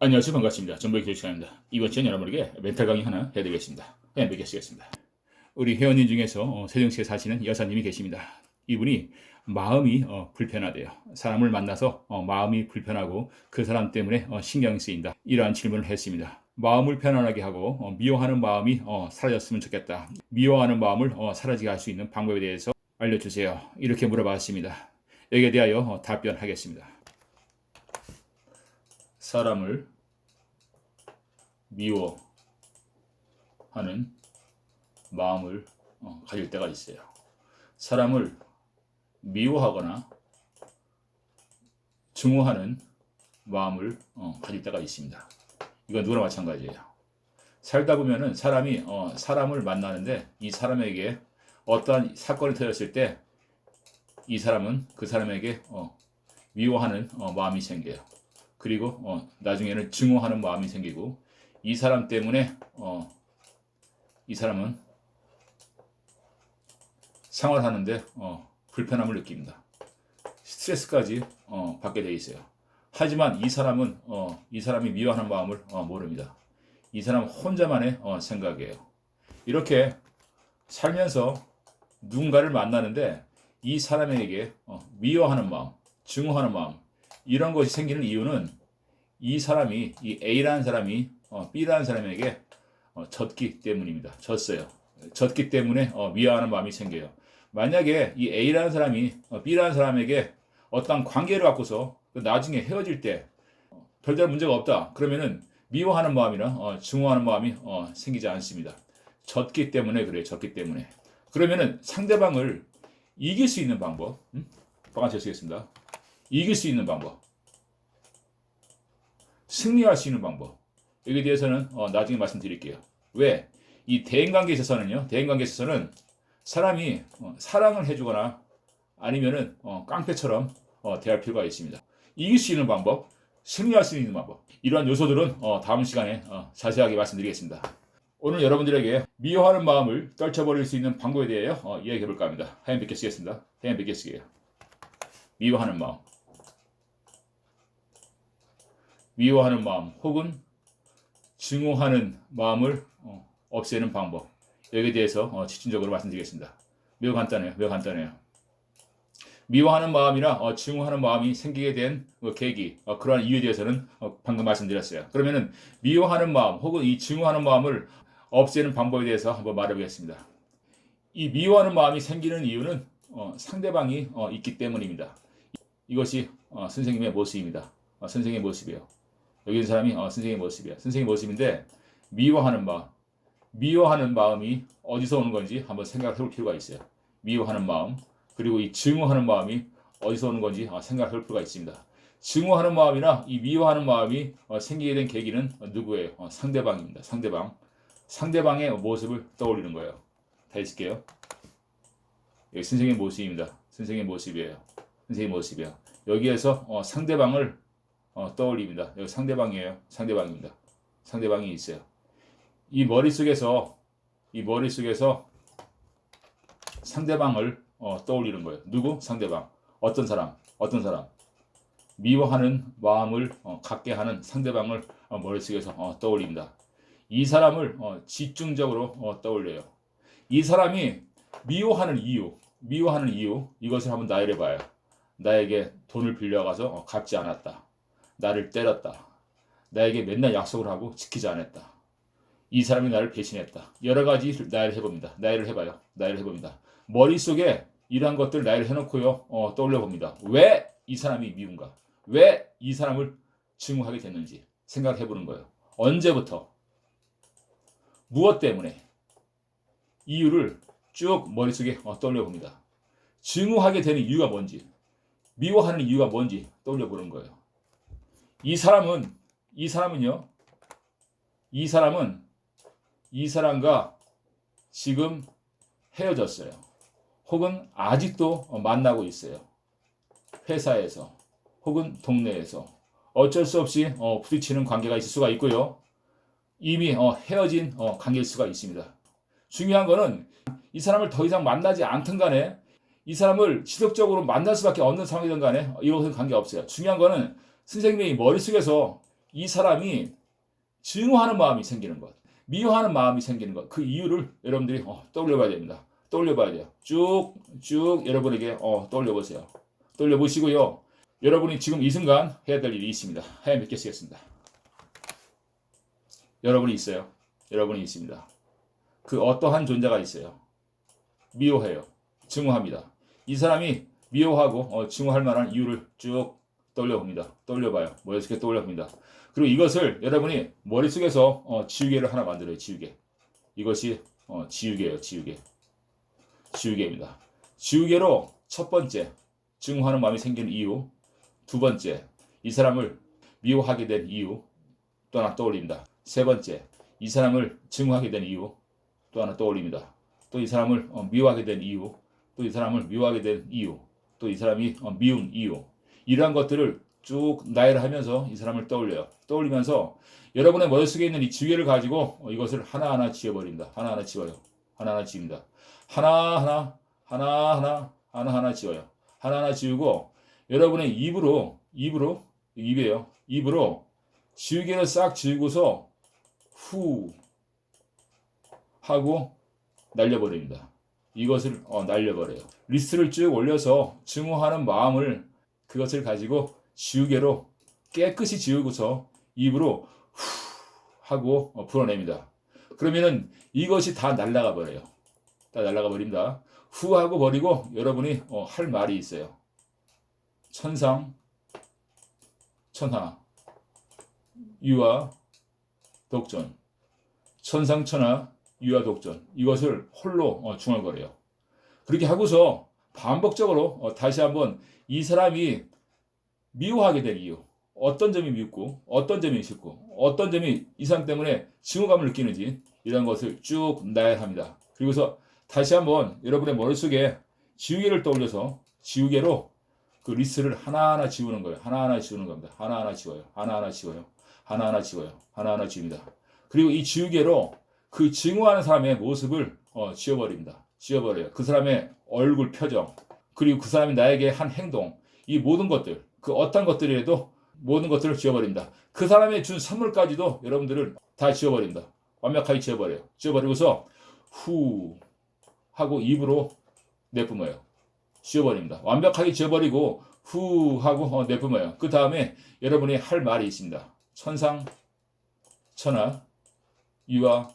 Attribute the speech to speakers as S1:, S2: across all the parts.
S1: 안녕하세요. 반갑습니다. 전부의 교육 시간입니다. 이번 시간 여러분에게 멘탈 강의 하나 해드리겠습니다. 그냥 뵙겠습니다. 우리 회원님 중에서 세종시에 사시는 여사님이 계십니다. 이분이 마음이 불편하대요. 사람을 만나서 마음이 불편하고 그 사람 때문에 신경이 쓰인다. 이러한 질문을 했습니다. 마음을 편안하게 하고 미워하는 마음이 사라졌으면 좋겠다. 미워하는 마음을 사라지게 할 수 있는 방법에 대해서 알려주세요. 이렇게 물어봤습니다. 여기에 대하여 답변하겠습니다. 사람을 미워하는 마음을 가질 때가 있어요. 사람을 미워하거나 증오하는 마음을 가질 때가 있습니다. 이건 누구나 마찬가지예요. 살다 보면은 사람이 사람을 만나는데 이 사람에게 어떠한 사건이 터졌을 때 이 사람은 그 사람에게 미워하는 마음이 생겨요. 그리고 나중에는 증오하는 마음이 생기고 이 사람 때문에 이 사람은 생활하는데 불편함을 느낍니다. 스트레스까지 받게 돼 있어요. 하지만 이 사람이 미워하는 마음을 모릅니다. 이 사람 혼자만의 생각이에요. 이렇게 살면서 누군가를 만나는데 이 사람에게 미워하는 마음, 증오하는 마음 이런 것이 생기는 이유는 이 사람이 이 A라는 사람이 B라는 사람에게 졌기 때문입니다. 졌어요. 졌기 때문에 미워하는 마음이 생겨요. 만약에 이 A라는 사람이 B라는 사람에게 어떤 관계를 갖고서 나중에 헤어질 때 별다른 문제가 없다. 그러면은 미워하는 마음이나 증오하는 마음이 생기지 않습니다. 졌기 때문에 그래요. 졌기 때문에. 그러면은 상대방을 이길 수 있는 방법, 방안제 쓰겠습니다. 이길 수 있는 방법, 승리할 수 있는 방법. 여기에 대해서는 나중에 말씀드릴게요. 왜? 이 대인관계에 있어서는 사람이 사랑을 해주거나 아니면은 깡패처럼 대할 필요가 있습니다. 이길 수 있는 방법, 승리할 수 있는 방법. 이러한 요소들은 다음 시간에 자세하게 말씀드리겠습니다. 오늘 여러분들에게 미워하는 마음을 떨쳐버릴 수 있는 방법에 대해 이야기해 볼까 합니다. 하얀 백개 쓰겠습니다. 하얀 백개 쓰게요. 미워하는 마음. 미워하는 마음 혹은 증오하는 마음을 없애는 방법. 여기에 대해서 집중적으로 말씀드리겠습니다. 매우 간단해요. 미워하는 마음이나 증오하는 마음이 생기게 된 계기, 그러한 이유에 대해서는 방금 말씀드렸어요. 그러면은 미워하는 마음 혹은 이 증오하는 마음을 없애는 방법에 대해서 한번 말해보겠습니다. 이 미워하는 마음이 생기는 이유는 상대방이 있기 때문입니다. 이것이 선생님의 모습입니다. 선생님의 모습이에요. 여기 있는 사람이 선생님의 모습이에요. 선생님의 모습인데 미워하는 마음이 어디서 오는 건지 한번 생각해 볼 필요가 있어요. 미워하는 마음 그리고 이 증오하는 마음이 어디서 오는 건지 생각해 볼 필요가 있습니다. 증오하는 마음이나 이 미워하는 마음이 생기게 된 계기는 누구예요? 상대방입니다. 상대방의 모습을 떠올리는 거예요. 다 읽을게요. 여기 선생님의 모습입니다. 선생님의 모습이에요. 선생님의 모습이에요. 여기에서 상대방을 떠올립니다. 여기 상대방이에요. 상대방입니다. 상대방이 있어요. 이 머릿속에서 상대방을 떠올리는 거예요. 누구? 상대방. 어떤 사람? 미워하는 마음을 갖게 하는 상대방을 머릿속에서 떠올립니다. 이 사람을 집중적으로 떠올려요. 이 사람이 미워하는 이유 이것을 한번 나열해 봐요. 나에게 돈을 빌려가서 갚지 않았다. 나를 때렸다. 나에게 맨날 약속을 하고 지키지 않았다. 이 사람이 나를 배신했다. 여러 가지 나열을 해봅니다. 나열을 해봅니다. 머릿속에 이러한 것들 나열을 해놓고요. 떠올려 봅니다. 왜 이 사람이 미운가? 왜 이 사람을 증오하게 됐는지 생각해 보는 거예요. 언제부터? 무엇 때문에? 이유를 쭉 머릿속에 떠올려 봅니다. 증오하게 되는 이유가 뭔지, 미워하는 이유가 뭔지 떠올려 보는 거예요. 이 사람은 이 사람과 지금 헤어졌어요. 혹은 아직도 만나고 있어요. 회사에서 혹은 동네에서 어쩔 수 없이 부딪히는 관계가 있을 수가 있고요. 이미 헤어진 관계일 수가 있습니다. 중요한 거는 이 사람을 더 이상 만나지 않든 간에 이 사람을 지속적으로 만날 수밖에 없는 상황이든 간에 이것은 관계없어요. 중요한 거는 선생님의 머릿속에서 이 사람이 증오하는 마음이 생기는 것, 미워하는 마음이 생기는 것, 그 이유를 여러분들이 떠올려봐야 됩니다. 떠올려봐야 돼요. 쭉 여러분에게 떠올려보세요. 떠올려보시고요. 여러분이 지금 이 순간 해야 될 일이 있습니다. 하여 맺겠습니다. 여러분이 있어요. 여러분이 있습니다. 그 어떠한 존재가 있어요. 미워해요. 증오합니다. 이 사람이 미워하고 증오할 만한 이유를 쭉 떠올려봅니다. 떠올려봐요. 머릿속에 떠올려봅니다. 그리고 이것을 여러분이 머릿속에서 지우개를 하나 만들어요. 지우개. 이것이 지우개예요. 지우개. 지우개입니다. 지우개로 첫 번째 증오하는 마음이 생기는 이유, 두 번째 이 사람을 미워하게 된 이유 또 하나 떠올립니다. 세 번째 이 사람을 증오하게 된 이유 또 하나 떠올립니다. 또 이 사람을 미워하게 된 이유, 또 이 사람을 미워하게 된 이유, 또 이 사람이 미운 이유, 이러한 것들을 쭉 나열을 하면서 이 사람을 떠올려요. 떠올리면서 여러분의 머릿속에 있는 이 지우개를 가지고 이것을 하나하나 지워버립니다. 하나하나 지워요. 하나하나 지웁니다. 하나하나 지워요. 하나하나 지우고 여러분의 입으로 지우개를 싹 지우고서 후 하고 날려버립니다. 이것을 날려버려요. 리스트를 쭉 올려서 증오하는 마음을 그것을 가지고 지우개로 깨끗이 지우고서 입으로 후 하고 불어냅니다. 그러면은 이것이 다 날아가 버려요. 다 날아가 버립니다. 후 하고 버리고 여러분이 할 말이 있어요. 천상, 천하, 유아, 독전. 천상, 천하, 유아, 독전. 이것을 홀로 중얼거려요. 그렇게 하고서 반복적으로 다시 한번 이 사람이 미워하게 된 이유, 어떤 점이 밉고 어떤 점이 싫고 어떤 점이 이 사람 때문에 증오감을 느끼는지 이런 것을 쭉 나열합니다. 그리고서 다시 한번 여러분의 머릿속에 지우개를 떠올려서 지우개로 그 리스트를 하나하나 지우는 거예요. 하나하나 지우는 겁니다. 하나하나 지워요. 하나하나 지워요. 하나하나 지워요. 하나하나 지웁니다. 그리고 이 지우개로 그 증오하는 사람의 모습을 지워버립니다. 지워버려요. 그 사람의 얼굴 표정, 그리고 그 사람이 나에게 한 행동, 이 모든 것들, 그 어떤 것들이라도 모든 것들을 지워버립니다. 그 사람이 준 선물까지도 여러분들을 다 지워버립니다. 완벽하게 지워버려요. 지워버리고서 후 하고 입으로 내뿜어요. 지워버립니다. 완벽하게 지워버리고 후 하고 내뿜어요. 그 다음에 여러분이 할 말이 있습니다. 천상, 천하, 유아,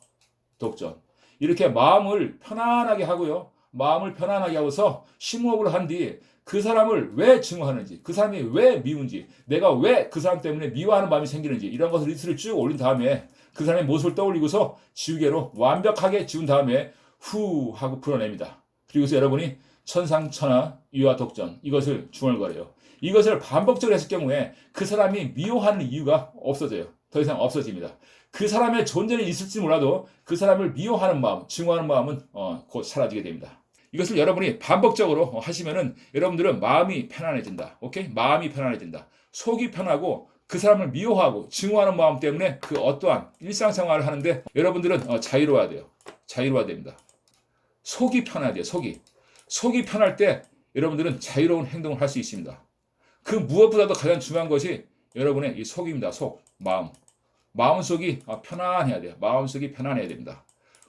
S1: 독전. 이렇게 마음을 편안하게 하고요. 마음을 편안하게 하고서 심호흡을 한 뒤 그 사람을 왜 증오하는지, 그 사람이 왜 미운지, 내가 왜 그 사람 때문에 미워하는 마음이 생기는지 이런 것을 리스트를 쭉 올린 다음에 그 사람의 모습을 떠올리고서 지우개로 완벽하게 지운 다음에 후 하고 풀어냅니다. 그리고서 여러분이 천상, 천하, 유아, 독전 이것을 중얼거려요. 이것을 반복적으로 했을 경우에 그 사람이 미워하는 이유가 없어져요. 더 이상 없어집니다. 그 사람의 존재는 있을지 몰라도 그 사람을 미워하는 마음, 증오하는 마음은 곧 사라지게 됩니다. 이것을 여러분이 반복적으로 하시면은 여러분들은 마음이 편안해진다. 오케이? 마음이 편안해진다. 속이 편하고 그 사람을 미워하고 증오하는 마음 때문에 그 어떠한 일상생활을 하는데 여러분들은 자유로워야 돼요. 자유로워야 됩니다. 속이 편해야 돼요. 속이 편할 때 여러분들은 자유로운 행동을 할 수 있습니다. 그 무엇보다도 가장 중요한 것이 여러분의 이 속입니다. 속, 마음. 마음속이 편안해야 돼요. 마음속이 편안해야 됩니다.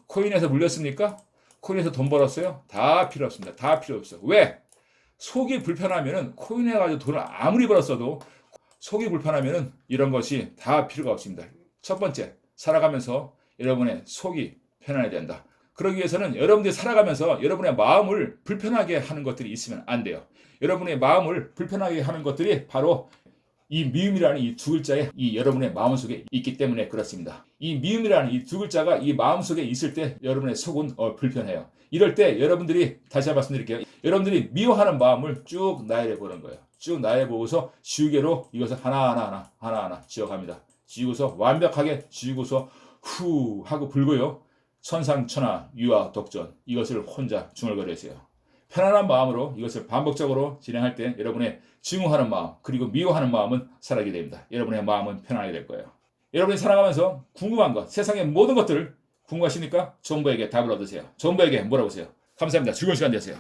S1: 코인에서 물렸습니까? 코인에서 돈 벌었어요? 다 필요 없습니다. 다 필요 없어요. 왜? 속이 불편하면은 코인에 가지고 돈을 아무리 벌었어도 속이 불편하면은 이런 것이 다 필요가 없습니다. 첫 번째, 살아가면서 여러분의 속이 편안해야 된다. 그러기 위해서는 여러분들이 살아가면서 여러분의 마음을 불편하게 하는 것들이 있으면 안 돼요. 여러분의 마음을 불편하게 하는 것들이 바로 이 미움이라는 이 두 글자에 이 여러분의 마음속에 있기 때문에 그렇습니다. 이 미움이라는 이 두 글자가 이 마음속에 있을 때 여러분의 속은 불편해요. 이럴 때 여러분들이 다시 한번 말씀드릴게요. 여러분들이 미워하는 마음을 쭉 나열해 보는 거예요. 쭉 나열해 보고서 지우개로 이것을 하나하나 지워갑니다. 지우고서 완벽하게 지우고서 후 하고 불고요. 천상, 천하, 유아, 독전 이것을 혼자 중얼거리세요. 편안한 마음으로 이것을 반복적으로 진행할 때 여러분의 증오하는 마음 그리고 미워하는 마음은 사라지게 됩니다. 여러분의 마음은 편안하게 될 거예요. 여러분이 살아가면서 궁금한 것, 세상의 모든 것들 궁금하시니까 정보에게 답을 얻으세요. 정보에게 물어보세요. 감사합니다. 즐거운 시간 되세요.